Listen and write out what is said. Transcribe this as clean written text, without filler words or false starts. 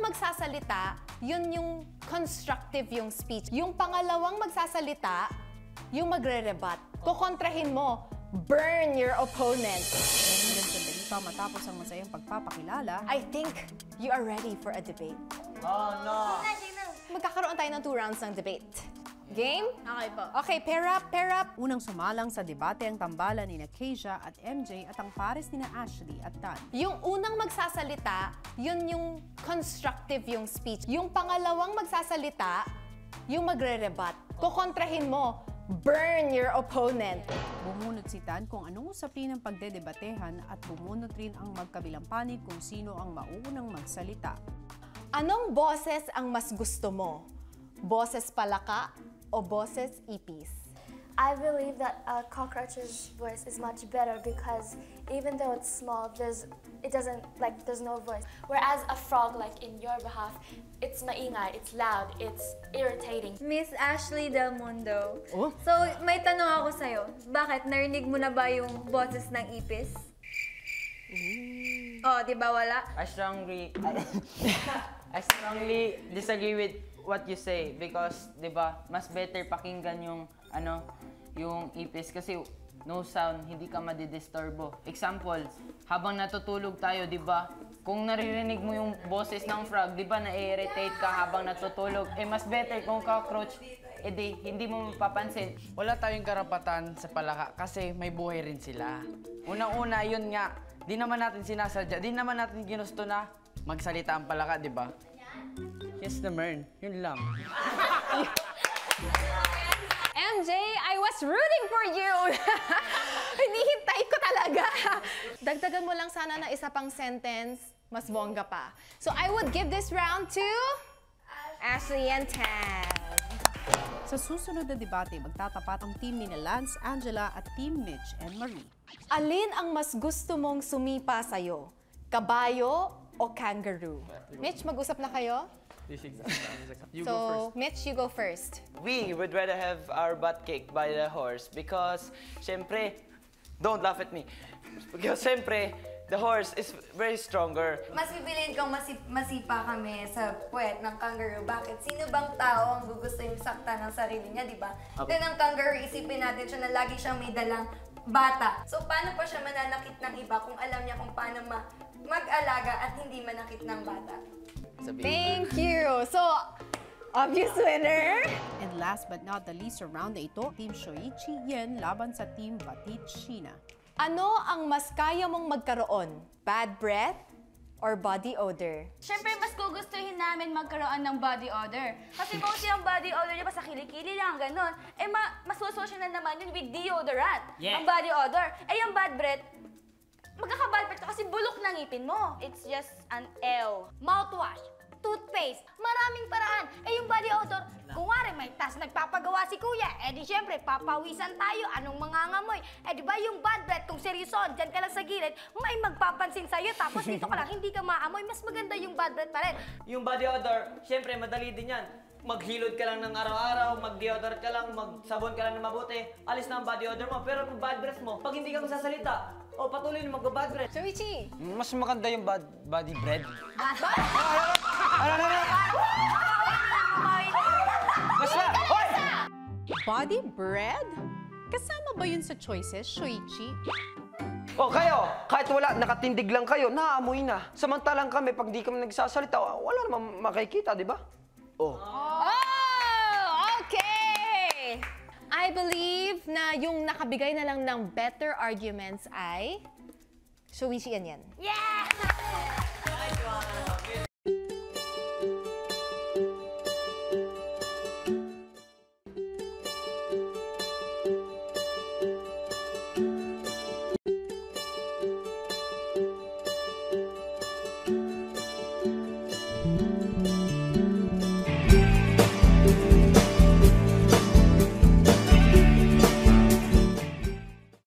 magsasalita, yun yung constructive yung speech. Yung pangalawang magsasalita, yung magre-rebut. Kukontrahin mo, burn your opponent. Hanggang sandali pa matapos ang masayang pagpapakilala, I think you are ready for a debate. Oh, no. Magkakaroon tayo ng 2 rounds ng debate. Game? Okay po. Okay, pair up, pair up. unang sumalang sa debate ang tambalan ni Kezia at MJ at ang pares ni Ashley at Dan. Yung unang magsasalita, yun yung constructive yung speech. Yung pangalawang magsasalita, yung magre-rebut. Kukontrahin mo, burn your opponent. Bumunot si Dan kung anong usapin ng pagdedebatehan at bumunot rin ang magkabilang panig kung sino ang mauunang magsalita. Anong boses ang mas gusto mo? Boses palaka o boses ipis? I believe that a cockroach's voice is much better because even though it's small, there's no voice. Whereas a frog, like in your behalf, it's maingay, it's loud, it's irritating. Miss Ashley Del Mundo. Oh? So, may tanong ako sa'yo. Bakit? Narinig mo na ba yung boses ng ipis? Oh, di ba wala? I strongly disagree with what you say because, 'di ba, mas better pakinggan yung yung ipis kasi no sound, hindi ka madidisturbo. Example, habang natutulog tayo, 'di ba? Kung naririnig mo yung boses ng frog, 'di ba, na-irritate ka habang natutulog. Mas better kung cockroach, hindi mo mapapansin. Wala tayong karapatan sa palaka kasi may buhay rin sila. Unang-una, yun nga, di naman natin sinasadya, di naman natin ginusto na magsalita ang palaka, di ba? Yes naman, yun lang. MJ, I was rooting for you! Hinihintay ko talaga. Dagdagan mo lang sana ng isa pang sentence, mas bongga pa. So I would give this round to Ashley and Ted. Sa susunod na debate, magtatapat ang team ni Lance, Angela at Team Mitch and Marie. Alin ang mas gusto mong sumipa sa'yo? Kabayo o kangaroo? Mitch, mag-usap na kayo? So, Mitch, you go first. We would rather have our butt kicked by the horse because, syempre, don't laugh at me. Because, syempre, the horse is very stronger. Mas pipiliin kong masipa kami sa puwet ng kangaroo. Bakit? Sino bang tao ang gusto yung sakta ng sarili niya, di ba? Then ang kangaroo, isipin natin siya na lagi siyang may dalang bata. So, paano pa siya mananakit ng iba kung alam niya kung paano mag-alaga at hindi manakit ng bata? Thank you! So, obvious winner! And last but not the least, sa round na ito, Team Shoichi Yen laban sa Team Batid Sheena. Ano ang mas kaya mong magkaroon? Bad breath or body odor? Siyempre, mas gugustuhin namin magkaroon ng body odor. Kasi mostly ang body odor niya pa sa kilikili lang, gano'n. Masusosyon na naman yun with deodorant. Ang body odor. Yung bad breath, magkaka-bad breath kasi bulok ng ngipin mo. It's just an L. Mouthwash, toothpaste, maraming paraan. Yung body odor, kung nga may tas nagpapagawa si kuya, di syempre, papawisan tayo, anong mangangamoy. Di ba yung bad breath, kung seryoson, dyan ka lang sa gilid, may magpapansin sa'yo, tapos dito ka lang, hindi ka maamoy, mas maganda yung bad breath pa rin. Yung body odor, syempre, madali din yan. Maghilod ka lang ng araw-araw, mag-deodor ka lang, magsabon ka lang ng mabuti, alis na ang body odor mo. Pero kung bad breath mo, pag hindi ka magsasalita, patuloy na mag-bad breath. Shoichi! Mas maganda yung body bread. Body bread? Kasama ba yun sa choices, Shoichi? Kayo, kahit wala, nakatindig lang kayo, naaamoy na. Samantalang kami, pag di kami nagsasalita, wala namang makikita, di ba? Oh, okay! I believe na yung nakabigay na lang ng better arguments ay Shoichi yan. Yeah!